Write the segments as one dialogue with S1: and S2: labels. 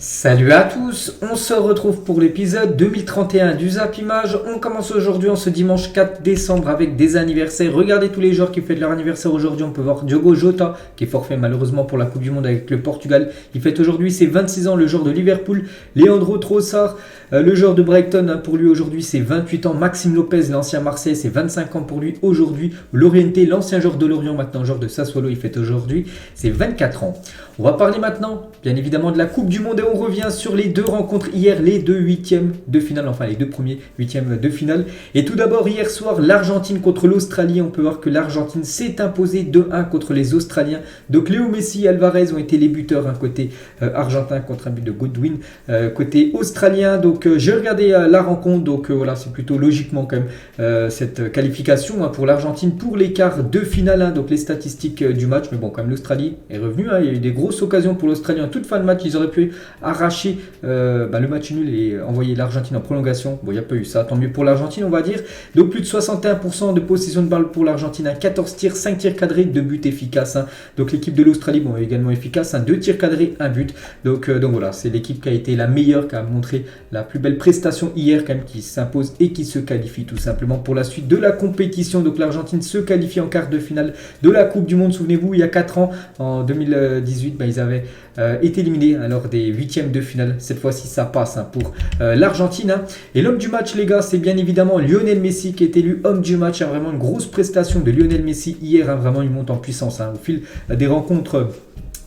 S1: Salut à tous, on se retrouve pour l'épisode 2031 du Zap Image. On commence aujourd'hui en ce dimanche 4 décembre avec des anniversaires. Regardez tous les joueurs qui fêtent leur anniversaire aujourd'hui. On peut voir Diogo Jota qui est forfait malheureusement pour la Coupe du Monde avec le Portugal. Il fête aujourd'hui ses 26 ans, le joueur de Liverpool. Leandro Trossard, le joueur de Brighton, pour lui aujourd'hui c'est 28 ans. Maxime Lopez, l'ancien Marseille, c'est 25 ans pour lui aujourd'hui. Lorienté, l'ancien joueur de Lorient, maintenant joueur de Sassuolo, il fête aujourd'hui c'est 24 ans. On va parler maintenant bien évidemment de la Coupe du Monde et on revient sur les deux rencontres hier, les deux huitièmes de finale, enfin les deux premiers huitièmes de finale. Et tout d'abord hier soir, l'Argentine contre l'Australie. On peut voir que l'Argentine s'est imposée 2-1 contre les Australiens. Donc Léo Messi et Alvarez ont été les buteurs, côté argentin contre un but de Godwin, côté australien. Donc j'ai regardé la rencontre, donc voilà, c'est plutôt logiquement quand même cette qualification pour l'Argentine pour les quarts de finale. Donc les statistiques du match, mais bon quand même l'Australie est revenue, il y a eu des grosses occasions pour l'Australie en toute fin de match. Ils auraient pu arracher le match nul et envoyer l'Argentine en prolongation. Bon, il n'y a pas eu ça, tant mieux pour l'Argentine on va dire. Donc plus de 61% de possession de balle pour l'Argentine, 14 tirs, 5 tirs cadrés, 2 buts efficaces. Donc l'équipe de l'Australie est également efficace, 2 tirs cadrés, 1 but. Donc voilà, c'est l'équipe qui a été la meilleure, qui a montré la plus belle prestation hier quand même, qui s'impose et qui se qualifie tout simplement pour la suite de la compétition. Donc l'Argentine se qualifie en quart de finale de la Coupe du Monde. Souvenez-vous, il y a 4 ans, en 2018, ils avaient été éliminés lors des huitièmes de finale. Cette fois-ci, ça passe pour l'Argentine. Et l'homme du match, les gars, c'est bien évidemment Lionel Messi qui est élu homme du match. Vraiment une grosse prestation de Lionel Messi hier. Vraiment, il monte en puissance au fil des rencontres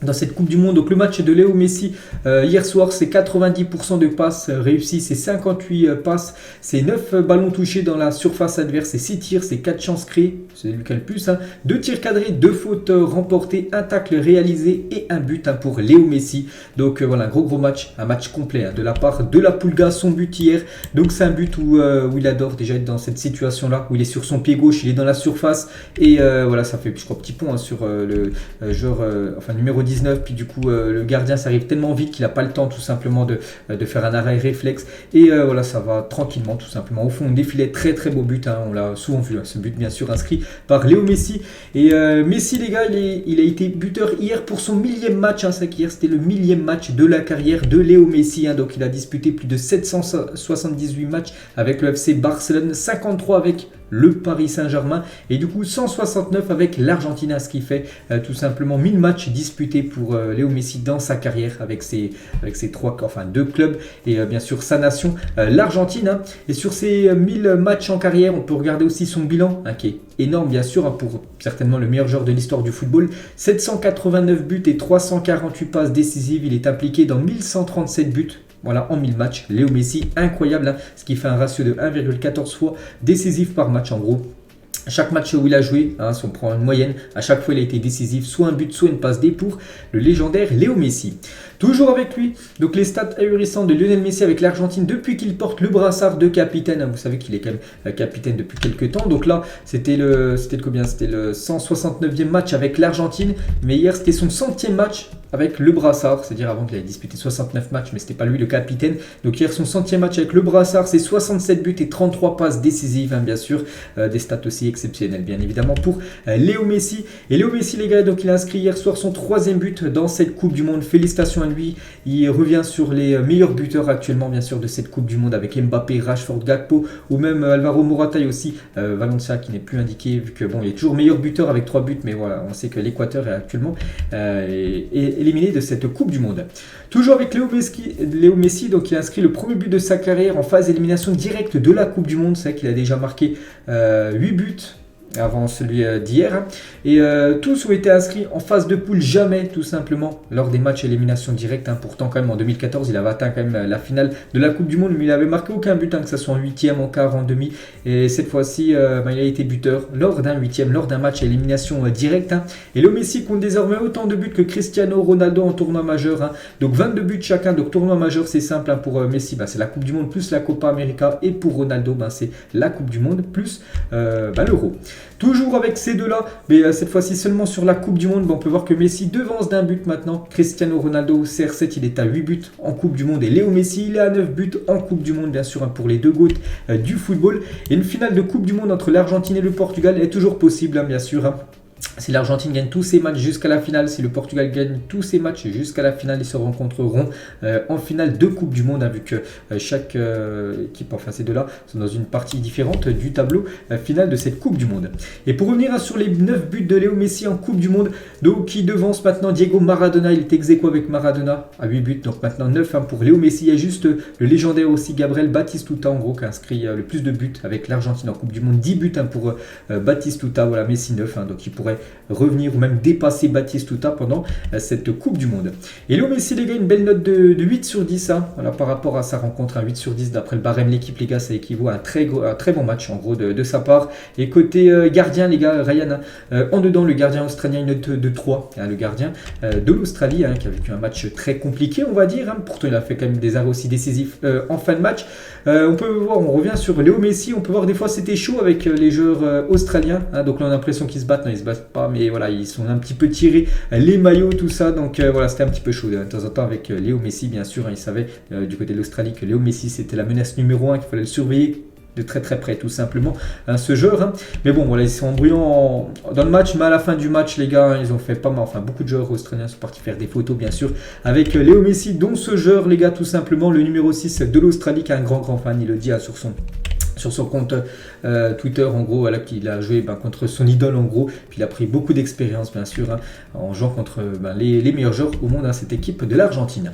S1: dans cette Coupe du Monde. Donc le match de Léo Messi hier soir, c'est 90% de passes réussies, c'est 58 passes, c'est 9 ballons touchés dans la surface adverse, c'est 6 tirs, c'est 4 chances créées, c'est lui qui a le plus, 2 tirs cadrés, 2 fautes remportées, 1 tacle réalisé et 1 but pour Léo Messi. Donc voilà, un gros match, un match complet de la part de la Pulga, son but hier. Donc c'est un but où il adore déjà être dans cette situation là, où il est sur son pied gauche, il est dans la surface et voilà, ça fait je crois petit pont sur le joueur, numéro 19, puis du coup le gardien ça arrive tellement vite qu'il n'a pas le temps tout simplement de faire un arrêt réflexe et voilà, ça va tranquillement tout simplement au fond. On défilait très beau but, on l'a souvent vu, ce but bien sûr inscrit par Léo Messi. Et Messi les gars, il a été buteur hier pour son 1000e match, c'est qu'hier c'était le 1000e match de la carrière de Léo Messi, donc il a disputé plus de 778 matchs avec le FC Barcelone, 53 avec le Paris Saint-Germain et du coup 169 avec l'Argentine, ce qui fait tout simplement 1000 matchs disputés pour Léo Messi dans sa carrière avec ses deux clubs et bien sûr sa nation, l'Argentine. Et sur ces 1000 matchs en carrière, on peut regarder aussi son bilan qui est énorme bien sûr, pour certainement le meilleur joueur de l'histoire du football. 789 buts et 348 passes décisives, il est impliqué dans 1137 buts. Voilà, en 1000 matchs, Léo Messi, incroyable, ce qui fait un ratio de 1,14 fois décisif par match en gros. Chaque match où il a joué, si on prend une moyenne, à chaque fois il a été décisif, soit un but, soit une passe D pour le légendaire Léo Messi. Toujours avec lui, donc les stats ahurissantes de Lionel Messi avec l'Argentine depuis qu'il porte le brassard de capitaine. Vous savez qu'il est quand même capitaine depuis quelques temps. Donc là, c'était le 169e match avec l'Argentine, mais hier c'était son 100e match avec le brassard, c'est-à-dire avant qu'il ait disputé 69 matchs, mais c'était pas lui le capitaine. Donc hier son 100e match avec le brassard, c'est 67 buts et 33 passes décisives, bien sûr, des stats aussi exceptionnelles bien évidemment pour Léo Messi. Et Léo Messi les gars, donc il a inscrit hier soir son 3e but dans cette Coupe du Monde. Félicitations à lui, il revient sur les meilleurs buteurs actuellement bien sûr de cette Coupe du Monde avec Mbappé, Rashford, Gakpo ou même Alvaro Morata et aussi Valencia qui n'est plus indiqué vu que il est toujours meilleur buteur avec 3 buts, mais voilà, on sait que l'Équateur est actuellement éliminé de cette Coupe du Monde. Toujours avec Léo Messi, donc il a inscrit le premier but de sa carrière en phase d'élimination directe de la Coupe du Monde. C'est vrai qu'il a déjà marqué 8 buts avant celui d'hier. Et tous ont été inscrits en phase de poule, jamais tout simplement lors des matchs élimination directe. Pourtant quand même en 2014 il avait atteint quand même la finale de la Coupe du Monde, mais il avait marqué aucun but, que ce soit en huitième, en quart, en demi. Et cette fois-ci il a été buteur lors d'un huitième, lors d'un match à élimination directe. Et Léo Messi compte désormais autant de buts que Cristiano Ronaldo en tournoi majeur. Donc 22 buts chacun. Donc tournoi majeur c'est simple, pour Messi c'est la Coupe du Monde plus la Copa América, et pour Ronaldo c'est la Coupe du Monde plus l'Euro. Toujours avec ces deux-là, mais cette fois-ci seulement sur la Coupe du Monde, on peut voir que Messi devance d'un but maintenant. Cristiano Ronaldo au CR7, il est à 8 buts en Coupe du Monde. Et Léo Messi, il est à 9 buts en Coupe du Monde, bien sûr, pour les deux GOAT du football. Et une finale de Coupe du Monde entre l'Argentine et le Portugal est toujours possible, bien sûr. Si l'Argentine gagne tous ses matchs jusqu'à la finale, si le Portugal gagne tous ses matchs jusqu'à la finale, ils se rencontreront en finale de Coupe du Monde, hein, vu que chaque équipe, enfin ces deux-là, sont dans une partie différente du tableau final de cette Coupe du Monde. Et pour revenir sur les 9 buts de Léo Messi en Coupe du Monde, donc qui devance maintenant Diego Maradona, il est ex aequo avec Maradona à 8 buts, donc maintenant 9 hein, pour Léo Messi. Il y a juste le légendaire aussi Gabriel Batistuta en gros qui a inscrit le plus de buts avec l'Argentine en Coupe du Monde, 10 buts hein, pour Batistuta, voilà, Messi 9, hein, donc il pourrait revenir ou même dépasser Batistuta pendant cette Coupe du Monde. Et Léo Messi, les gars, une belle note de 8 sur 10 hein, voilà, par rapport à sa rencontre, un 8 sur 10 d'après le barème l'équipe, les gars, ça équivaut à un très bon match en gros de sa part. Et côté gardien, les gars, Ryan, en dedans, le gardien australien, une note de 3, hein, le gardien de l'Australie, hein, qui a vécu un match très compliqué, on va dire, hein. Pourtant il a fait quand même des arrêts aussi décisifs en fin de match. On peut voir, on revient sur Léo Messi, on peut voir des fois c'était chaud avec les joueurs australiens, hein, donc là on a l'impression qu'ils se battent, non ils se battent pas, mais voilà, ils sont un petit peu tirés, les maillots, tout ça, donc voilà, c'était un petit peu chaud de temps en temps avec Léo Messi, bien sûr, hein, il savait du côté de l'Australie que Léo Messi c'était la menace numéro 1, qu'il fallait le surveiller de très très près tout simplement hein, ce joueur hein. Mais bon voilà, ils sont embrouillants dans le match, mais à la fin du match les gars, ils ont fait pas mal, enfin beaucoup de joueurs australiens sont partis faire des photos bien sûr avec Léo Messi, dont ce joueur les gars, tout simplement le numéro 6 de l'Australie, qui est un grand fan, il le dit hein, sur son compte Twitter en gros, voilà, qu'il a joué contre son idole en gros, puis il a pris beaucoup d'expérience bien sûr hein, en jouant contre les meilleurs joueurs au monde, hein, cette équipe de l'Argentine.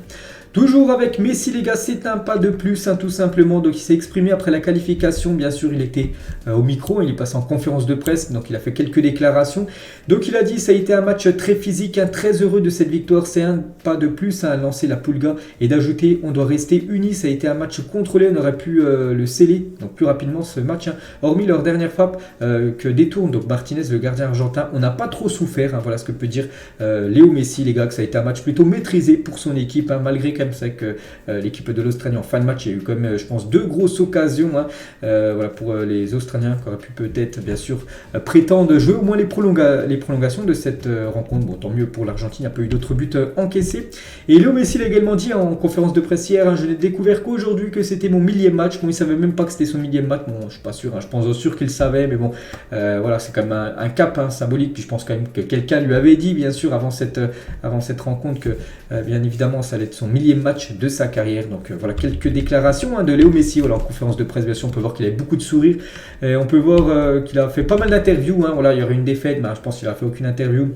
S1: Toujours avec Messi les gars, c'est un pas de plus hein, tout simplement, donc il s'est exprimé après la qualification, bien sûr il était au micro, il est passé en conférence de presse, donc il a fait quelques déclarations, donc il a dit ça a été un match très physique, hein, très heureux de cette victoire, c'est un pas de plus hein, à lancer la Pulga, et d'ajouter on doit rester unis, ça a été un match contrôlé, on aurait pu le sceller donc plus rapidement ce match, hein, hormis leur dernière frappe que détourne donc Martinez, le gardien argentin, on n'a pas trop souffert, hein, voilà ce que peut dire Léo Messi les gars, que ça a été un match plutôt maîtrisé pour son équipe, hein, malgré quand même c'est que l'équipe de l'Australie en fin de match, il y a eu quand même je pense 2 grosses occasions hein, voilà, pour les Australiens qui auraient pu peut-être bien sûr prétendre jouer au moins les prolongations de cette rencontre. Bon, tant mieux pour l'Argentine, il n'y a pas eu d'autres buts encaissés. Et Léo Messi l'a également dit en conférence de presse hier, hein, je n'ai découvert qu'aujourd'hui que c'était mon 1000e match. Bon, il ne savait même pas que c'était son 1000e match, bon, je ne suis pas sûr, hein, je pense sûr qu'il savait, mais bon voilà, c'est quand même un cap hein, symbolique. Puis je pense quand même que quelqu'un lui avait dit bien sûr avant cette rencontre que bien évidemment ça allait être son 1000e match de sa carrière. Donc voilà quelques déclarations hein, de Léo Messi, voilà, en conférence de presse bien sûr, on peut voir qu'il avait beaucoup de sourires, et on peut voir qu'il a fait pas mal d'interviews hein, voilà, il y aurait une défaite, mais je pense qu'il a fait aucune interview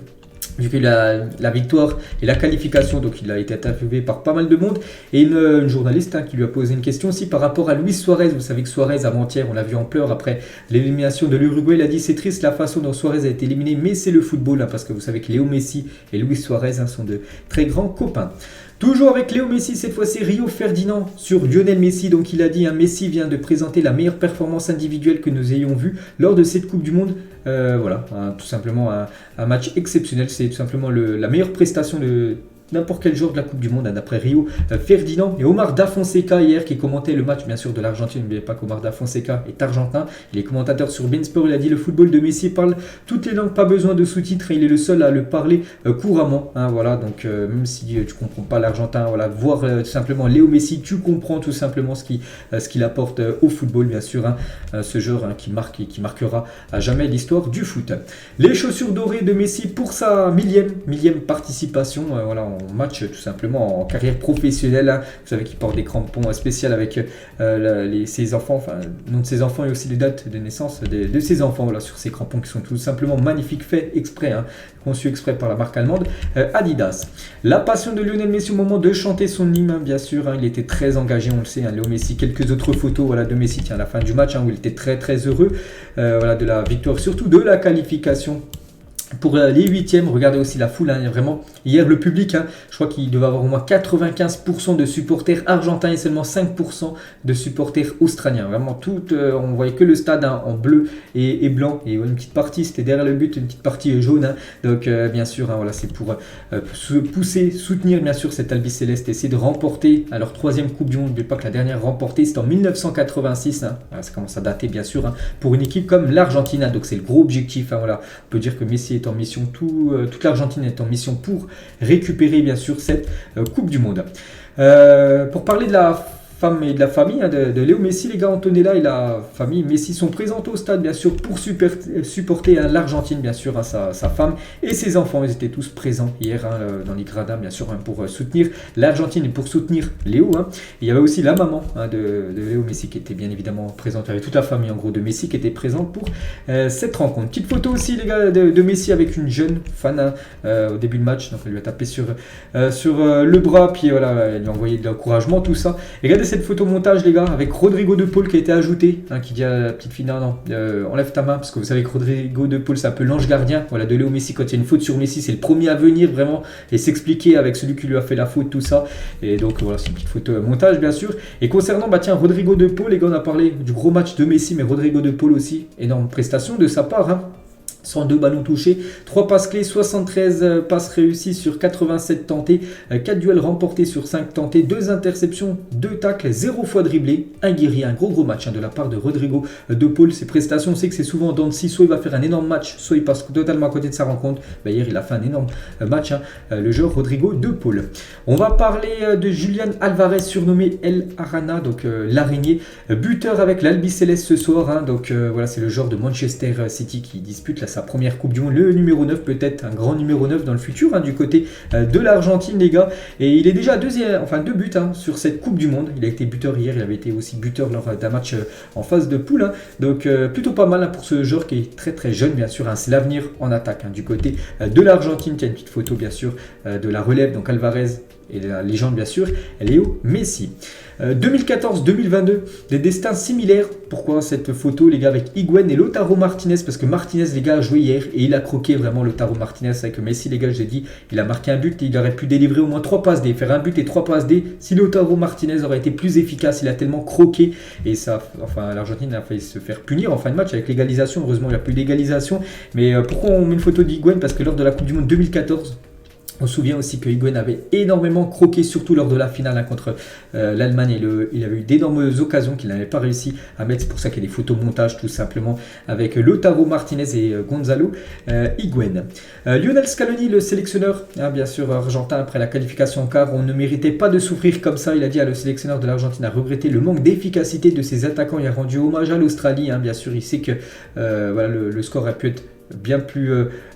S1: vu qu'il a la victoire et la qualification, donc il a été interviewé par pas mal de monde, et une journaliste hein, qui lui a posé une question aussi par rapport à Luis Suarez. Vous savez que Suarez avant-hier, on l'a vu en pleurs après l'élimination de l'Uruguay, il a dit c'est triste la façon dont Suarez a été éliminé, mais c'est le football hein, parce que vous savez que Léo Messi et Luis Suarez hein, sont de très grands copains. Toujours avec Léo Messi, cette fois-ci Rio Ferdinand sur Lionel Messi. Donc il a dit, hein, Messi vient de présenter la meilleure performance individuelle que nous ayons vue lors de cette Coupe du Monde. Voilà, hein, tout simplement un match exceptionnel. C'est tout simplement la meilleure prestation de n'importe quel joueur de la Coupe du Monde, hein, d'après Rio Ferdinand. Et Omar Da Fonseca hier qui commentait le match bien sûr de l'Argentine. N'oubliez pas qu'Omar Da Fonseca est argentin. Il est commentateur sur BeIN Sport. Il a dit le football de Messi parle toutes les langues, pas besoin de sous-titres. Il est le seul à le parler couramment. Hein, voilà, donc même si tu comprends pas l'argentin, voilà, voir tout simplement Léo Messi, tu comprends tout simplement ce qu'il apporte au football, bien sûr. Hein, ce joueur hein, qui marque et qui marquera à jamais l'histoire du foot. Les chaussures dorées de Messi pour sa millième participation. Voilà, en match tout simplement en carrière professionnelle, hein. Vous savez qu'il porte des crampons spéciaux avec ses enfants, enfin le nom de ses enfants et aussi les dates de naissance de ses enfants, voilà, sur ces crampons qui sont tout simplement magnifiques, faits exprès, hein, conçus exprès par la marque allemande Adidas. La passion de Lionel Messi au moment de chanter son hymne, hein, bien sûr, hein, il était très engagé, on le sait, hein, Léo Messi. Quelques autres photos voilà, de Messi à la fin du match, hein, où il était très heureux voilà, de la victoire, surtout de la qualification pour les 8e. Regardez aussi la foule, hein, vraiment hier le public, hein, je crois qu'il devait avoir au moins 95% de supporters argentins et seulement 5% de supporters australiens. Vraiment tout, on voyait que le stade hein, en bleu et blanc, et une petite partie c'était derrière le but, une petite partie jaune, hein. Donc bien sûr hein, voilà, c'est pour se pousser, soutenir bien sûr cet Albiceleste, essayer de remporter à leur 3e Coupe du Monde. N'oubliez pas que la dernière remportée c'était en 1986, hein. Voilà, ça commence à dater bien sûr, hein, pour une équipe comme l'Argentine, hein. Donc c'est le gros objectif, hein, voilà. On peut dire que Messi est en mission, toute l'Argentine est en mission pour récupérer bien sûr cette Coupe du Monde. Pour parler de la femme et de la famille de Léo Messi, les gars. Antonella et la famille Messi sont présentes au stade, bien sûr, pour supporter l'Argentine, bien sûr, sa femme et ses enfants. Ils étaient tous présents hier dans les gradins, bien sûr, pour soutenir l'Argentine et pour soutenir Léo. Il y avait aussi la maman de Léo Messi qui était bien évidemment présente, avec toute la famille en gros de Messi qui était présente pour cette rencontre. Petite photo aussi, les gars, de Messi avec une jeune fan au début du match. Donc elle lui a tapé sur le bras, puis voilà, elle lui a envoyé de l'encouragement, tout ça. Et regardez cette photo montage, les gars, avec Rodrigo de Paul qui a été ajouté, qui dit à la petite fille non, enlève ta main, parce que vous savez que Rodrigo de Paul c'est un peu l'ange gardien, voilà, de Léo Messi. Quand il y a une faute sur Messi, c'est le premier à venir vraiment et s'expliquer avec celui qui lui a fait la faute, tout ça. Et donc voilà, c'est une petite photo montage, bien sûr. Et concernant Rodrigo de Paul, les gars, on a parlé du gros match de Messi, mais Rodrigo de Paul aussi, énorme prestation de sa part. 102 ballons touchés, 3 passes clés, 73 passes réussies sur 87 tentés, 4 duels remportés sur 5 tentés, 2 interceptions, 2 tacles, 0 fois dribblé, un guerrier, un gros match de la part de Rodrigo de Paul. Ses prestations, on sait que c'est souvent dans le six, soit il va faire un énorme match, soit il passe totalement à côté de sa rencontre. Hier, il a fait un énorme match, le joueur Rodrigo de Paul. On va parler de Julian Alvarez, surnommé El Arana, donc l'araignée, buteur avec l'Albiceleste ce soir. Donc voilà, c'est le joueur de Manchester City qui dispute sa première Coupe du Monde, le numéro 9, peut-être un grand numéro 9 dans le futur du côté de l'Argentine, les gars. Et il est déjà deux buts sur cette Coupe du Monde. Il a été buteur hier, il avait été aussi buteur lors d'un match en phase de poule. Donc plutôt pas mal pour ce joueur qui est très très jeune, bien sûr. C'est l'avenir en attaque du côté de l'Argentine. Il y a une petite photo, bien sûr, de la relève, donc Alvarez et la légende, bien sûr, Léo Messi. 2014-2022, des destins similaires. Pourquoi cette photo, les gars, avec Higuaín et Lautaro Martinez? Parce que Martinez, les gars, a joué hier et il a croqué vraiment Lautaro Martinez avec Messi, les gars. J'ai dit, il a marqué un but et il aurait pu délivrer au moins 3 passes D, faire un but et 3 passes D. Si Lautaro Martinez aurait été plus efficace, il a tellement croqué et ça, l'Argentine a failli se faire punir en fin de match avec l'égalisation. Heureusement, il n'y a plus d'égalisation. Mais pourquoi on met une photo d'Higuaín? Parce que lors de la Coupe du Monde 2014, on se souvient aussi que Higuaín avait énormément croqué, surtout lors de la finale contre l'Allemagne. Il avait eu d'énormes occasions qu'il n'avait pas réussi à mettre. C'est pour ça qu'il y a des photos montage tout simplement avec Lautaro Martinez et Gonzalo Higuaín. Lionel Scaloni, le sélectionneur, bien sûr argentin, après la qualification en quart, on ne méritait pas de souffrir comme ça. Il a dit le sélectionneur de l'Argentine a regretté le manque d'efficacité de ses attaquants. Il a rendu hommage à l'Australie. Bien sûr, il sait que voilà, le score a pu être bien plus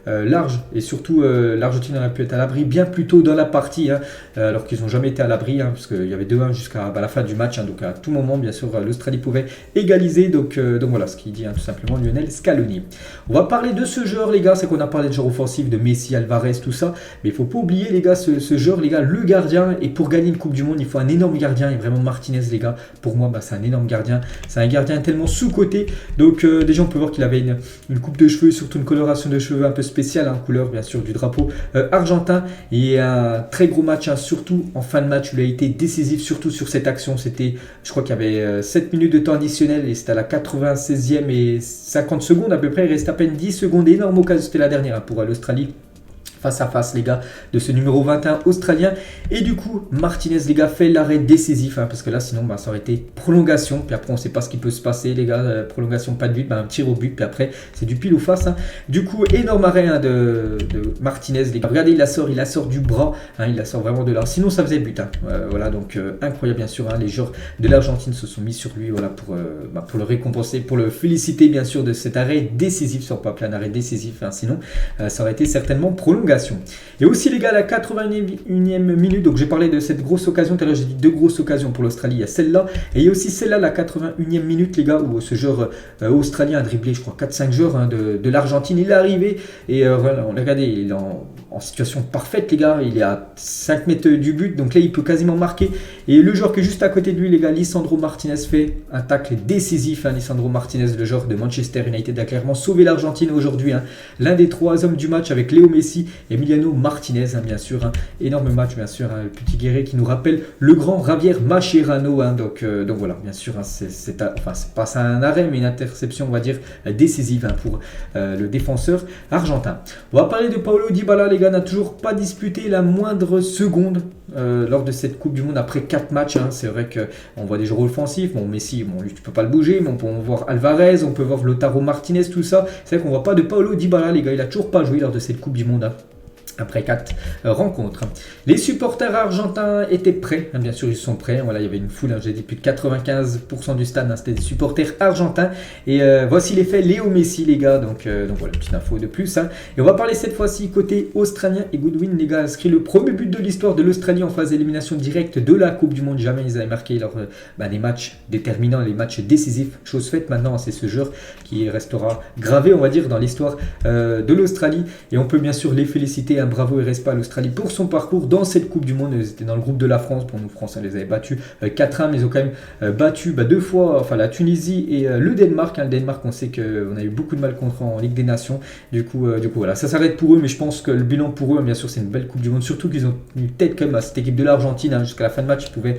S1: large et surtout l'Argentine aurait pu être à l'abri bien plus tôt dans la partie alors qu'ils n'ont jamais été à l'abri parce qu'il y avait 2-1 jusqu'à la fin du match donc à tout moment bien sûr l'Australie pouvait égaliser donc voilà ce qu'il dit tout simplement Lionel Scaloni. On va parler de ce joueur les gars, c'est qu'on a parlé de joueurs offensifs de Messi, Alvarez, tout ça, mais il faut pas oublier les gars ce joueur les gars, le gardien, et pour gagner une Coupe du Monde il faut un énorme gardien et vraiment Martinez les gars, pour moi c'est un énorme gardien, c'est un gardien tellement sous-coté donc déjà on peut voir qu'il avait une coupe de cheveux, surtout une coloration de cheveux un peu spéciale, couleur bien sûr du drapeau argentin, et un très gros match, surtout en fin de match, il a été décisif, surtout sur cette action. C'était, je crois qu'il y avait 7 minutes de temps additionnel et c'était à la 96e et 50 secondes à peu près, il reste à peine 10 secondes, énorme occasion, c'était la dernière pour l'Australie. Face à face les gars de ce numéro 21 australien, et du coup Martinez les gars fait l'arrêt décisif parce que là sinon ça aurait été prolongation, puis après on sait pas ce qui peut se passer les gars, prolongation pas de but, un tir au but, puis après c'est du pile ou face du coup énorme arrêt de Martinez les gars, regardez il la sort du bras, il la sort vraiment de là, sinon ça faisait but voilà donc incroyable bien sûr, les joueurs de l'Argentine se sont mis sur lui voilà pour le récompenser, pour le féliciter bien sûr de cet arrêt décisif, sur pas plein arrêt décisif sinon ça aurait été certainement prolongation. Et aussi les gars, à la 81e minute, donc j'ai parlé de cette grosse occasion, tout à l'heure j'ai dit 2 grosses occasions pour l'Australie, il y a celle-là, et il y a aussi celle-là, la 81e minute les gars, où ce joueur australien a dribblé je crois 4-5 joueurs de l'Argentine, il est arrivé, et voilà, on a regardé, il est en situation parfaite les gars, il est à 5 mètres du but, donc là il peut quasiment marquer, et le joueur qui est juste à côté de lui les gars, Lisandro Martinez, fait un tacle décisif, Lisandro Martinez, le joueur de Manchester United, a clairement sauvé l'Argentine aujourd'hui, l'un des 3 hommes du match avec Léo Messi, Emiliano Martinez, bien sûr, énorme match, bien sûr, le petit guerrier qui nous rappelle le grand Javier Mascherano, donc voilà, bien sûr, c'est pas un arrêt, mais une interception, on va dire, décisive pour le défenseur argentin. On va parler de Paulo Dybala, les gars, n'a toujours pas disputé la moindre seconde lors de cette Coupe du Monde après 4 matchs. C'est vrai qu'on voit des joueurs offensifs, Messi, lui tu peux pas le bouger, mais on peut voir Alvarez, on peut voir Lautaro Martinez, tout ça. C'est vrai qu'on voit pas de Paulo Dybala, les gars, il a toujours pas joué lors de cette Coupe du Monde. après 4 rencontres. Les supporters argentins étaient prêts, bien sûr ils sont prêts, voilà, il y avait une foule, j'ai dit plus de 95% du stade, c'était des supporters argentins, et voici les faits, Léo Messi les gars, donc voilà, petite info de plus, et on va parler cette fois-ci côté australien, et Goodwin les gars a inscrit le premier but de l'histoire de l'Australie en phase d'élimination directe de la Coupe du Monde, jamais ils avaient marqué lors des matchs déterminants, les matchs décisifs, chose faite maintenant, c'est ce joueur qui restera gravé on va dire dans l'histoire de l'Australie, et on peut bien sûr les féliciter, bravo et respect à l'Australie pour son parcours dans cette Coupe du Monde. Ils étaient dans le groupe de la France. Pour nous, Français, les avait battus 4-1, mais ils ont quand même battu 2 fois la Tunisie et le Danemark. Le Danemark, on sait qu'on a eu beaucoup de mal contre en Ligue des Nations. Du coup, voilà, ça s'arrête pour eux, mais je pense que le bilan pour eux, bien sûr, c'est une belle Coupe du Monde. Surtout qu'ils ont eu tête quand même à cette équipe de l'Argentine. Jusqu'à la fin de match, ils pouvaient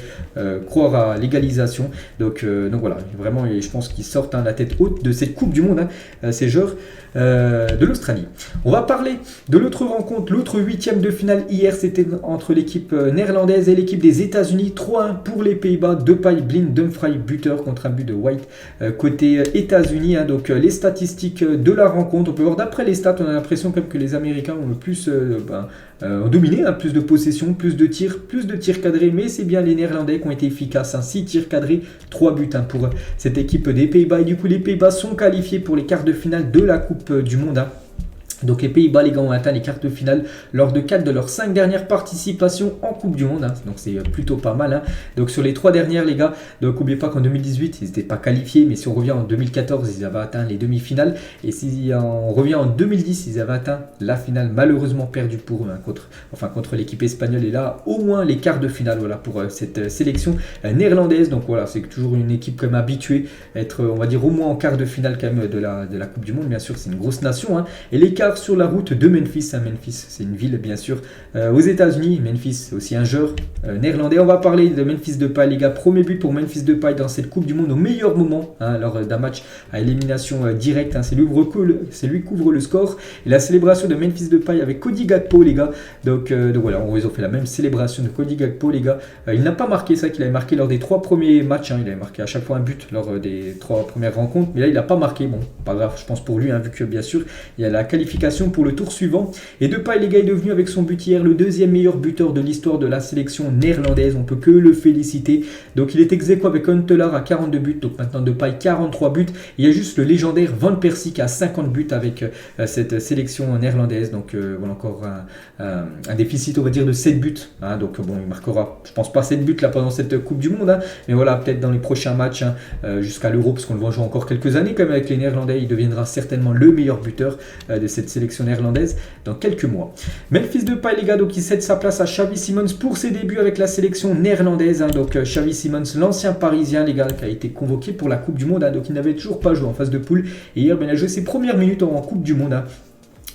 S1: croire à l'égalisation. Donc voilà, vraiment, je pense qu'ils sortent la tête haute de cette Coupe du Monde, ces joueurs de l'Australie. On va parler de l'autre rencontre. L'autre 8e de finale hier, c'était entre l'équipe néerlandaise et l'équipe des États-Unis. 3-1 pour les Pays-Bas. Depay, Blind, Dumfries, buteur contre un but de White côté États-Unis. Donc les statistiques de la rencontre, on peut voir d'après les stats, on a l'impression comme que les Américains ont le plus ont dominé, plus de possession, plus de tirs cadrés, mais c'est bien les Néerlandais qui ont été efficaces. 6 tirs cadrés, 3 buts pour cette équipe des Pays-Bas. Et du coup, les Pays-Bas sont qualifiés pour les quarts de finale de la Coupe du Monde. Donc les Pays-Bas, les gars, ont atteint les quarts de finale lors de 4 de leurs 5 dernières participations en Coupe du Monde. Donc c'est plutôt pas mal. Donc sur les 3 dernières, les gars, donc n'oubliez pas qu'en 2018, ils n'étaient pas qualifiés. Mais si on revient en 2014, ils avaient atteint les demi-finales. Et si on revient en 2010, ils avaient atteint la finale, malheureusement perdue pour eux, contre l'équipe espagnole. Et là, au moins les quarts de finale pour cette sélection néerlandaise. Donc voilà, c'est toujours une équipe quand même habituée à être, on va dire, au moins en quart de finale quand même de la Coupe du Monde. Bien sûr, c'est une grosse nation. Et les quarts sur la route de Memphis. Memphis, c'est une ville bien sûr aux États-Unis. Memphis, c'est aussi un joueur néerlandais. On va parler de Memphis Depay, les gars. Premier but pour Memphis Depay dans cette Coupe du Monde au meilleur moment, lors d'un match à élimination directe. C'est lui qui couvre le score. Et la célébration de Memphis Depay avec Cody Gakpo, les gars. Donc voilà, ils ont fait la même célébration de Cody Gakpo, les gars. Il n'a pas marqué ça, qu'il avait marqué lors des 3 premiers matchs. Il avait marqué à chaque fois un but lors des 3 premières rencontres. Mais là, il n'a pas marqué. Bon, pas grave, je pense pour lui, vu que bien sûr, il y a la qualification pour le tour suivant. Et Depay, les gars, est devenu avec son but hier le 2e meilleur buteur de l'histoire de la sélection néerlandaise. On peut que le féliciter. Donc il est ex-aequo avec Huntelaar à 42 buts. Donc maintenant Depay 43 buts. Il y a juste le légendaire Van Persie qui a 50 buts avec cette sélection néerlandaise. Donc voilà encore un déficit, on va dire, de 7 buts. Donc bon, il marquera, je pense pas 7 buts là pendant cette Coupe du Monde. Mais voilà, peut-être dans les prochains matchs jusqu'à l'Euro, parce qu'on le voit jouer encore quelques années quand même avec les Néerlandais. Il deviendra certainement le meilleur buteur de cette sélection néerlandaise dans quelques mois. Memphis Depay, les gars, donc il cède sa place à Xavi Simons pour ses débuts avec la sélection néerlandaise. Donc Xavi Simons, l'ancien parisien, les gars, qui a été convoqué pour la Coupe du Monde. Donc il n'avait toujours pas joué en phase de poule. Et hier, il a joué ses premières minutes en Coupe du Monde.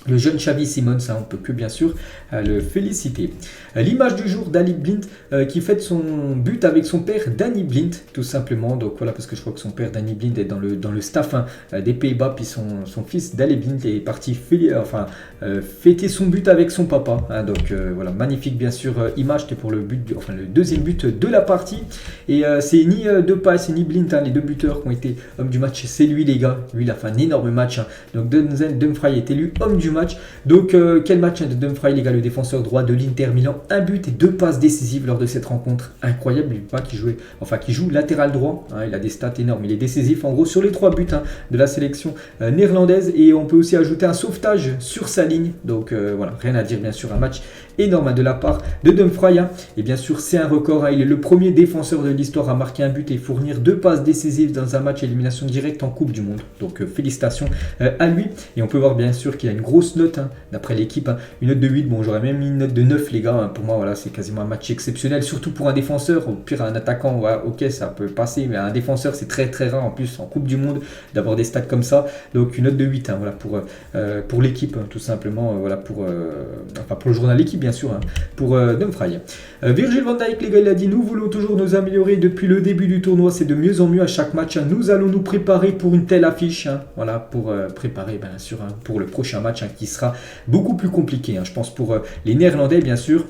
S1: Le jeune Xavi Simons, on ne peut que bien sûr le féliciter. L'image du jour d'Ali Blind qui fête son but avec son père Danny Blind, tout simplement. Donc voilà, parce que je crois que son père Danny Blind est dans le staff des Pays-Bas, puis son fils d'Ali Blind est parti fêter son but avec son papa. Donc voilà, magnifique bien sûr image, c'était pour le 2e but de la partie. Et c'est ni Depay, c'est ni Blind, les 2 buteurs qui ont été hommes du match, c'est lui les gars. Lui il a fait un énorme match. Donc Denzel Dumfries est élu homme du match. Donc quel match de Dumfries, les gars, le défenseur droit de l'Inter Milan, 1 but et 2 passes décisives lors de cette rencontre. Incroyable, qui joue latéral droit, il a des stats énormes, il est décisif en gros sur les 3 buts de la sélection néerlandaise. Et on peut aussi ajouter un sauvetage sur sa ligne. Donc voilà, rien à dire, bien sûr, un match énorme de la part de Dumfries. Et bien sûr, c'est un record. Il est le premier défenseur de l'histoire à marquer un but et fournir 2 passes décisives dans un match à élimination directe en Coupe du Monde. Donc félicitations à lui. Et on peut voir bien sûr qu'il a une grosse note d'après l'équipe. Une note de 8. Bon, j'aurais même mis une note de 9, les gars. Pour moi, voilà, c'est quasiment un match exceptionnel. Surtout pour un défenseur. Au pire, un attaquant, ok, ça peut passer. Mais un défenseur, c'est très très rare en plus en Coupe du Monde d'avoir des stats comme ça. Donc une note de 8 voilà, pour l'équipe, tout simplement. Voilà, pour le journal L'équipe, bien sûr, pour Dumfries. Virgil van Dijk, les gars, il a dit: nous voulons toujours nous améliorer depuis le début du tournoi, c'est de mieux en mieux à chaque match. Nous allons nous préparer pour une telle affiche, voilà, pour préparer bien sûr pour le prochain match qui sera beaucoup plus compliqué, je pense, pour les Néerlandais, bien sûr.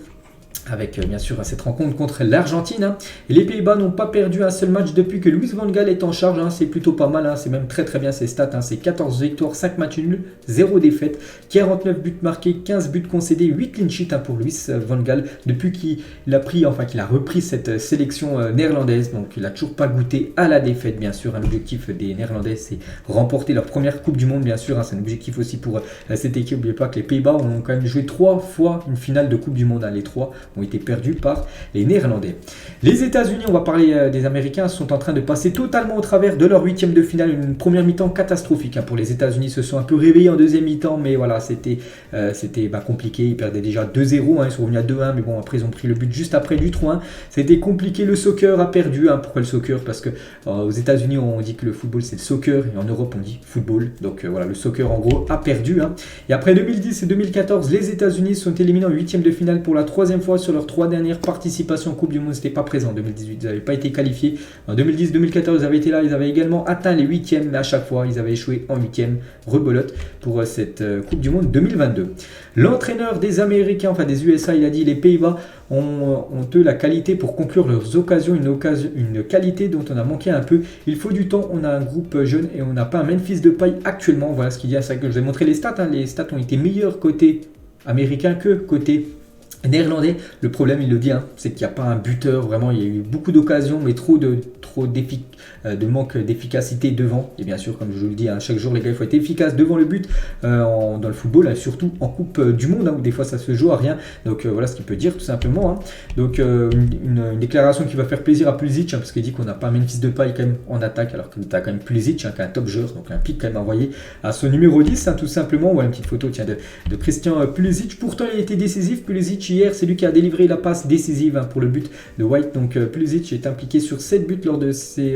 S1: avec bien sûr cette rencontre contre l'Argentine. Hein. Et les Pays-Bas n'ont pas perdu un seul match depuis que Louis van Gaal est en charge. Hein. C'est plutôt pas mal, hein. C'est même très très bien ces stats. Hein. C'est 14 victoires, 5 matchs nuls, 0 défaite, 49 buts marqués, 15 buts concédés, 8 clean sheets hein, pour Louis van Gaal depuis qu'il a repris cette sélection néerlandaise. Donc il n'a toujours pas goûté à la défaite bien sûr. Hein. L'objectif des Néerlandais c'est remporter leur première Coupe du Monde bien sûr. Hein. C'est un objectif aussi pour cette équipe. N'oubliez pas que les Pays-Bas ont quand même joué 3 fois une finale de Coupe du Monde. Hein. Les 3 ont été perdus par les Néerlandais. Les États-Unis, on va parler des Américains, sont en train de passer totalement au travers de leur huitième de finale. Une première mi-temps catastrophique hein, pour les États-Unis. Se sont un peu réveillés en deuxième mi-temps, mais voilà, c'était compliqué. Ils perdaient déjà 2-0, hein, ils sont revenus à 2-1, mais bon, après ils ont pris le but juste après du 3-1. C'était compliqué. Le soccer a perdu. Hein. Pourquoi le soccer? Parce que aux États-Unis, on dit que le football c'est le soccer, et en Europe, on dit football. Donc voilà, le soccer en gros a perdu. Hein. Et après 2010 et 2014, les États-Unis sont éliminés en huitième de finale pour la troisième fois sur leurs 3 dernières participations en Coupe du Monde. C'était pas présent en 2018, ils n'avaient pas été qualifiés. En 2010-2014, ils avaient été là, ils avaient également atteint les huitièmes, mais à chaque fois, ils avaient échoué en huitième. Rebelote pour cette Coupe du Monde 2022. L'entraîneur des Américains, enfin des USA, il a dit les Pays-Bas ont eux la qualité pour conclure leurs occasions, une qualité dont on a manqué un peu. Il faut du temps, on a un groupe jeune et on n'a pas un Memphis de paille actuellement. Voilà ce qu'il dit à ça que je vais montrer les stats. Hein. Les stats ont été meilleurs côté américain que côté néerlandais. Le problème, il le dit, hein, c'est qu'il n'y a pas un buteur. Vraiment, il y a eu beaucoup d'occasions, mais trop de manque d'efficacité devant. Et bien sûr, comme je vous le dis, hein, chaque jour, les gars, il faut être efficace devant le but dans le football, hein, surtout en Coupe du Monde, hein, où des fois, ça se joue à rien. Donc voilà ce qu'il peut dire, tout simplement. Hein. Donc une déclaration qui va faire plaisir à Pulisic, hein, parce qu'il dit qu'on n'a pas un Memphis de paille quand même en attaque, alors que tu as quand même Pulisic, hein, qui est un top joueur, donc un pic quand même envoyé à son numéro 10, hein, tout simplement. Ouais, une petite photo tiens, de Christian Pulisic. Pourtant, il a été décisif. Pulisic, hier, c'est lui qui a délivré la passe décisive hein, pour le but de White. Donc Pulisic est impliqué sur 7 buts lors de ses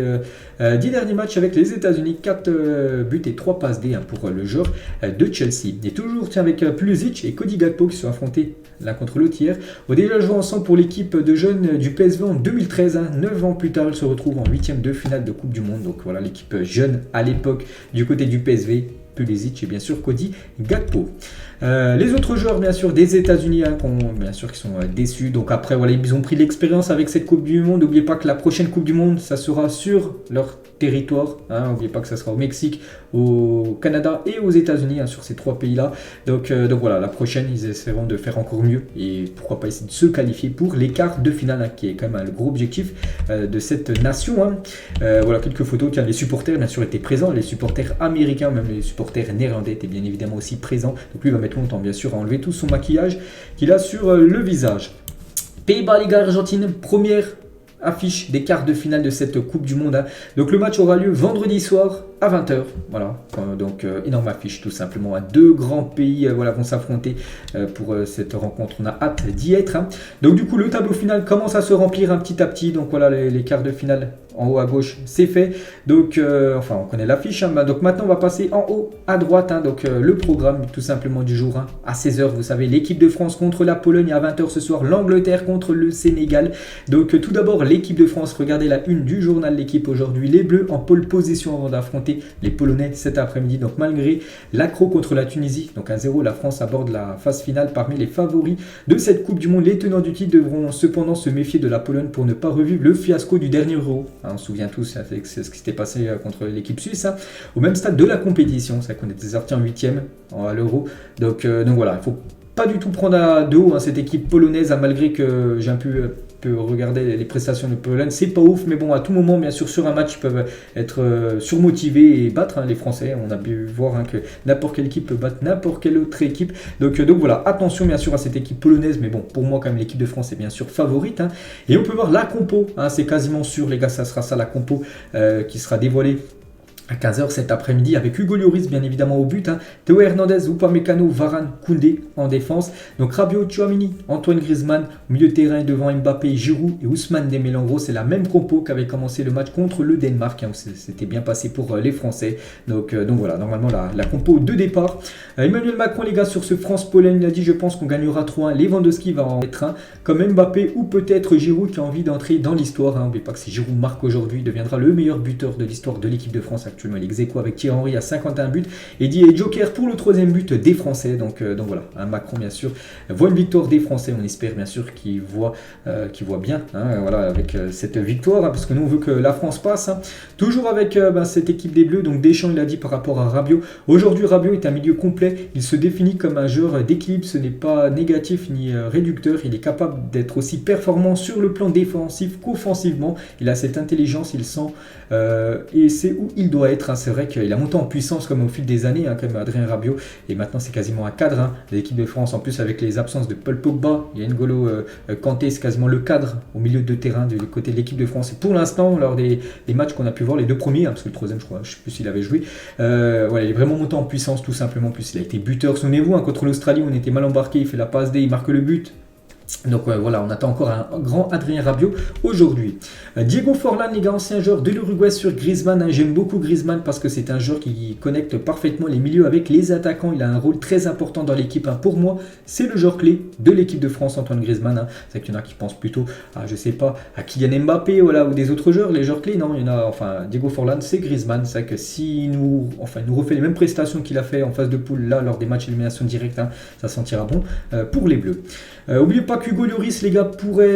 S1: 10 derniers matchs avec les États-Unis. 4 buts et 3 passes D hein, pour le joueur de Chelsea. Et toujours tiens, avec Pulisic et Cody Gakpo qui se sont affrontés l'un contre l'autre hier. On a déjà joué ensemble pour l'équipe de jeunes du PSV en 2013. Hein. 9 ans plus tard, ils se retrouvent en 8e de finale de Coupe du Monde. Donc voilà l'équipe jeune à l'époque du côté du PSV. Pulisic et bien sûr Cody Gakpo. Les autres joueurs bien sûr des États-Unis hein, qui sont déçus. Donc après voilà, ils ont pris de l'expérience avec cette Coupe du Monde. N'oubliez pas que la prochaine Coupe du Monde, ça sera sur leur territoire. Hein. N'oubliez pas que ça sera au Mexique, au Canada et aux États-Unis hein, sur ces 3 pays-là. Donc voilà, la prochaine, ils essaieront de faire encore mieux et pourquoi pas essayer de se qualifier pour les quarts de finale, hein, qui est quand même le gros objectif de cette nation. Hein. Voilà quelques photos. Tiens, les supporters bien sûr étaient présents, les supporters américains, même les supporters néerlandais étaient bien évidemment aussi présents. Donc lui va mettre longtemps bien sûr à enlever tout son maquillage qu'il a sur le visage. Pays-Bas, Ligue Argentine, première affiche des quarts de finale de cette Coupe du Monde. Hein. Donc le match aura lieu vendredi soir à 20h. Voilà, donc énorme affiche tout simplement. Hein. 2 grands pays vont s'affronter pour cette rencontre. On a hâte d'y être. Hein. Donc du coup le tableau final commence à se remplir un petit à petit. Donc voilà les quarts de finale en haut à gauche, c'est fait. Donc on connaît l'affiche. Hein. Donc maintenant on va passer en haut à droite. Hein. Donc le programme tout simplement du jour. Hein. À 16h, vous savez, l'équipe de France contre la Pologne. À 20h ce soir, l'Angleterre contre le Sénégal. Donc tout d'abord l'équipe de France. Regardez la une du journal L'équipe aujourd'hui. Les Bleus en pole position avant d'affronter les Polonais cet après-midi. Donc malgré l'accro contre la Tunisie, donc 1-0, la France aborde la phase finale parmi les favoris de cette Coupe du Monde. Les tenants du titre devront cependant se méfier de la Pologne pour ne pas revivre le fiasco du dernier Euro. Hein, on se souvient tous, c'est ce qui s'était passé contre l'équipe suisse. Hein, au même stade de la compétition, c'est qu'on était sorti en 8e à l'Euro. Donc voilà, il ne faut pas du tout prendre à dos hein, cette équipe polonaise, hein, malgré que j'ai un peu regarder les prestations de Pologne, c'est pas ouf, mais bon, à tout moment, bien sûr, sur un match, ils peuvent être surmotivés et battre hein, les Français. On a pu voir hein, que n'importe quelle équipe peut battre n'importe quelle autre équipe. Donc voilà, attention bien sûr à cette équipe polonaise, mais bon, pour moi, quand même, l'équipe de France est bien sûr favorite. Hein. Et on peut voir la compo, hein, c'est quasiment sûr, les gars, ça sera ça la compo qui sera dévoilée à 15h cet après-midi avec Hugo Lloris bien évidemment au but, hein. Théo Hernandez, Upamecano, Varane, Koundé en défense. Donc Rabiot, Tchouaméni, Antoine Griezmann au milieu de terrain devant Mbappé, Giroud et Ousmane Dembélé. En gros, c'est la même compo qu'avait commencé le match contre le Danemark, hein, où c'était bien passé pour les Français. Donc voilà, normalement la compo de départ. Emmanuel Macron, les gars, sur ce France-Pologne, il a dit je pense qu'on gagnera 3-1. Lewandowski va en être un, comme Mbappé ou peut-être Giroud qui a envie d'entrer dans l'histoire. Hein. N'oubliez pas que si Giroud marque aujourd'hui, il deviendra le meilleur buteur de l'histoire de l'équipe de France actuelle. actuellement il est ex-aequo avec Thierry Henry à 51 buts. Et dit joker pour le 3e but des Français. Donc voilà, Macron bien sûr voit une victoire des Français. On espère bien sûr qu'il voit bien voilà, avec cette victoire, parce que nous on veut que la France passe. Toujours avec cette équipe des Bleus. Donc Deschamps il a dit par rapport à Rabiot. Aujourd'hui Rabiot est un milieu complet. Il se définit comme un joueur d'équilibre. Ce n'est pas négatif ni réducteur. Il est capable d'être aussi performant sur le plan défensif qu'offensivement. Il a cette intelligence, il sent et c'est où il doit être. C'est vrai qu'il a monté en puissance comme au fil des années, comme Adrien Rabiot, et maintenant c'est quasiment un cadre de l'équipe de France. En plus avec les absences de Paul Pogba, il y a N'Golo Kanté, c'est quasiment le cadre au milieu de terrain du côté de l'équipe de France. Et pour l'instant, lors des matchs qu'on a pu voir, les 2 premiers, parce que le 3e je crois, je ne sais plus s'il avait joué, voilà, il est vraiment monté en puissance tout simplement. En plus il a été buteur, souvenez-vous, contre l'Australie on était mal embarqué, il fait la passe D, il marque le but. Donc voilà, on attend encore un grand Adrien Rabiot aujourd'hui. Diego Forlán, les gars, ancien joueur de l'Uruguay sur Griezmann. J'aime beaucoup Griezmann parce que c'est un joueur qui connecte parfaitement les milieux avec les attaquants. Il a un rôle très important dans l'équipe. Pour moi, c'est le joueur clé de l'équipe de France, Antoine Griezmann. C'est qu'il y en a qui pensent plutôt à, je sais pas, à Kylian Mbappé voilà, ou des autres joueurs, les joueurs clés. Non, il y en a, enfin, Diego Forlán, c'est Griezmann. C'est que s'il nous refait les mêmes prestations qu'il a fait en phase de poule là lors des matchs élimination directe, ça sentira bon pour les Bleus. N'oubliez pas qu'Hugo Lloris, les gars,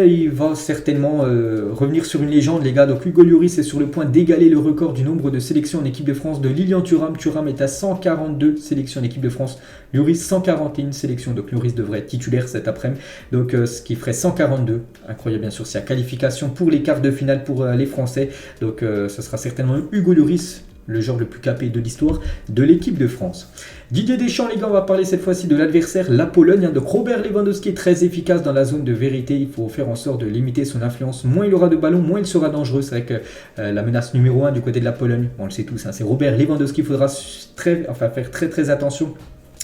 S1: il va certainement revenir sur une légende, les gars. Donc Hugo Lloris est sur le point d'égaler le record du nombre de sélections en équipe de France de Lilian Thuram. Thuram est à 142 sélections en équipe de France. Lloris 141 sélections. Donc Lloris devrait être titulaire cet après-midi. Donc ce qui ferait 142. Incroyable, bien sûr. C'est la qualification pour les quarts de finale pour les Français. Donc ce sera certainement Hugo Lloris, le joueur le plus capé de l'histoire de l'équipe de France. Didier Deschamps, les gars, on va parler cette fois-ci de l'adversaire, la Pologne. Donc Robert Lewandowski est très efficace dans la zone de vérité. Il faut faire en sorte de limiter son influence. Moins il aura de ballon, moins il sera dangereux. C'est vrai que la menace numéro 1 du côté de la Pologne, on le sait tous, c'est Robert Lewandowski. Il faudra faire très attention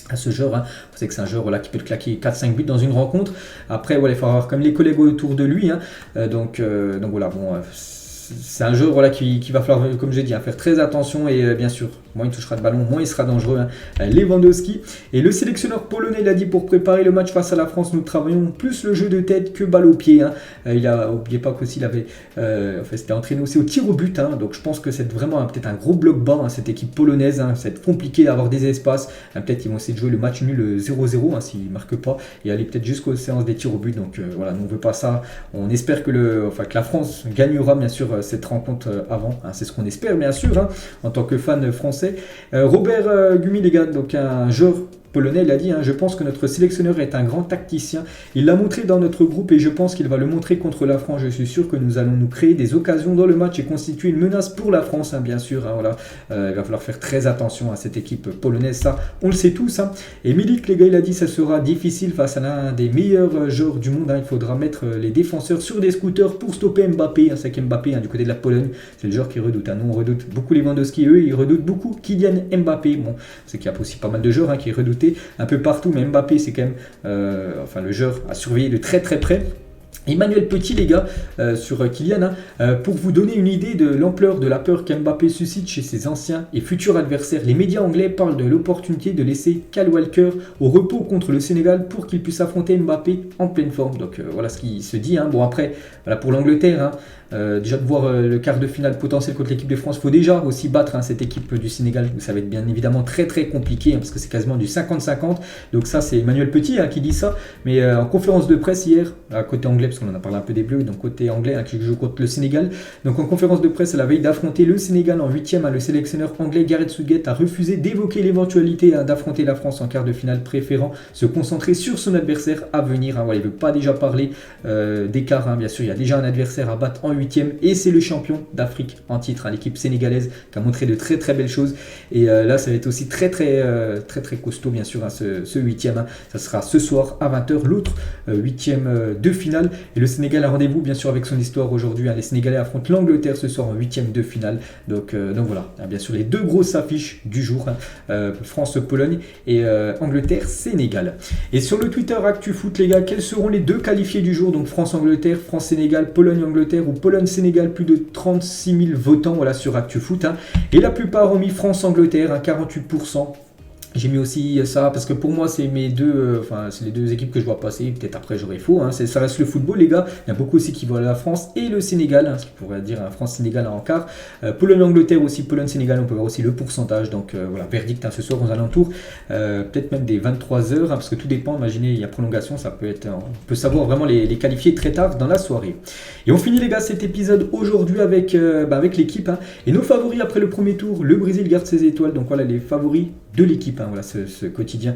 S1: à ce joueur. Vous savez que c'est un joueur qui peut claquer 4-5 buts dans une rencontre. Après, il faut avoir comme les collègues autour de lui. Donc voilà, bon... c'est un jeu qui va falloir, comme j'ai dit, faire très attention. Et bien sûr, moins il touchera de ballon, moins il sera dangereux. Lewandowski. Et le sélectionneur polonais l'a dit, pour préparer le match face à la France, nous travaillons plus le jeu de tête que balle au pied. N'oubliez pas qu'aussi il avait s'était entraîné aussi au tir au but. Donc je pense que c'est vraiment peut-être un gros bloc bas, cette équipe polonaise. C'est compliqué d'avoir des espaces. Peut-être qu'ils vont essayer de jouer le match nul 0-0 s'ils ne marquent pas, et aller peut-être jusqu'aux séances des tirs au but. Donc voilà, nous on ne veut pas ça. On espère que la France gagnera bien sûr cette rencontre avant. C'est ce qu'on espère bien sûr en tant que fan français. Robert Gumi, les gars, donc un joueur polonais, il a dit, je pense que notre sélectionneur est un grand tacticien. Il l'a montré dans notre groupe et je pense qu'il va le montrer contre la France. Je suis sûr que nous allons nous créer des occasions dans le match et constituer une menace pour la France, bien sûr. Voilà. Il va falloir faire très attention à cette équipe polonaise, ça, on le sait tous. Et Milik, les gars, il a dit, ça sera difficile face à l'un des meilleurs joueurs du monde. Il faudra mettre les défenseurs sur des scooters pour stopper Mbappé. C'est qu'Mbappé, du côté de la Pologne, c'est le joueur qui redoute. Nous, on redoute beaucoup Lewandowski, eux, ils redoutent beaucoup Kylian Mbappé. Bon, c'est qu'il y a aussi pas mal de joueurs qui redoutent un peu partout, mais Mbappé c'est quand même le joueur à surveiller de très très près. Emmanuel Petit, les gars, sur Kylian, pour vous donner une idée de l'ampleur de la peur qu'Mbappé suscite chez ses anciens et futurs adversaires, les médias anglais parlent de l'opportunité de laisser Kyle Walker au repos contre le Sénégal pour qu'il puisse affronter Mbappé en pleine forme. Donc voilà ce qui se dit. Bon après, voilà pour l'Angleterre, déjà de voir le quart de finale potentiel contre l'équipe de France, il faut déjà aussi battre cette équipe du Sénégal, où ça va être bien évidemment très très compliqué, parce que c'est quasiment du 50-50. Donc ça c'est Emmanuel Petit qui dit ça, mais en conférence de presse hier, à côté anglais, parce qu'on en a parlé un peu des Bleus, donc côté anglais, qui joue contre le Sénégal, donc en conférence de presse à la veille d'affronter le Sénégal en 8e, le sélectionneur anglais Gareth Southgate a refusé d'évoquer l'éventualité d'affronter la France en quart de finale, préférant se concentrer sur son adversaire à venir. Il ne veut pas déjà parler d'écart, bien sûr, il y a déjà un adversaire à battre en 8e, et c'est le champion d'Afrique en titre, l'équipe sénégalaise, qui a montré de très très belles choses. Et là ça va être aussi très costaud, bien sûr, ce 8e. Ça sera ce soir à 20h, l'autre 8e de finale. Et le Sénégal a rendez-vous bien sûr avec son histoire aujourd'hui. Les Sénégalais affrontent l'Angleterre ce soir en 8e de finale. Donc voilà, bien sûr les deux grosses affiches du jour, France-Pologne et Angleterre-Sénégal. Et sur le Twitter ActuFoot, les gars, quels seront les deux qualifiés du jour? Donc France-Angleterre, France-Sénégal, Pologne-Angleterre ou Pologne-Sénégal. Plus de 36 000 votants sur ActuFoot. Et la plupart ont mis France-Angleterre, 48%. J'ai mis aussi ça parce que pour moi c'est mes deux, enfin c'est les deux équipes que je vois passer. Peut-être après j'aurai faux. Hein. Ça reste le football les gars. Il y a beaucoup aussi qui voient la France et le Sénégal, hein, ce qui pourrait dire un France-Sénégal en quart. Pologne-Angleterre aussi, Pologne-Sénégal, on peut voir aussi le pourcentage. Donc voilà, verdict hein, ce soir aux alentours. Peut-être même des 23 heures, hein, parce que tout dépend. Imaginez, il y a prolongation, ça peut être, on peut savoir vraiment les qualifiés très tard dans la soirée. Et on finit les gars cet épisode aujourd'hui avec l'équipe. Hein, et nos favoris après le premier tour, le Brésil garde ses étoiles. Donc voilà les favoris de l'équipe, hein, voilà, ce quotidien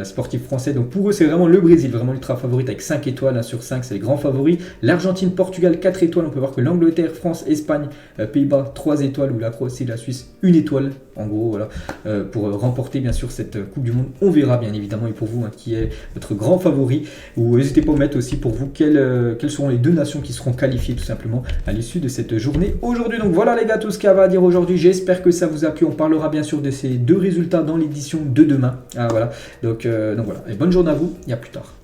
S1: sportif français. Donc pour eux, c'est vraiment le Brésil, vraiment ultra favorite avec 5 étoiles hein, sur 5, c'est les grands favoris. L'Argentine, Portugal, 4 étoiles. On peut voir que l'Angleterre, France, Espagne, Pays-Bas, 3 étoiles. Ou la Croatie, la Suisse, 1 étoile. En gros, voilà, pour remporter bien sûr cette Coupe du Monde. On verra bien évidemment. Et pour vous, hein, qui est votre grand favori. Ou n'hésitez pas à mettre aussi pour vous quelles seront les deux nations qui seront qualifiées tout simplement à l'issue de cette journée aujourd'hui. Donc voilà les gars, tout ce qu'il y avait à dire aujourd'hui. J'espère que ça vous a plu. On parlera bien sûr de ces deux résultats dans l'édition de demain. Ah, voilà. Donc voilà. Et bonne journée à vous et à plus tard.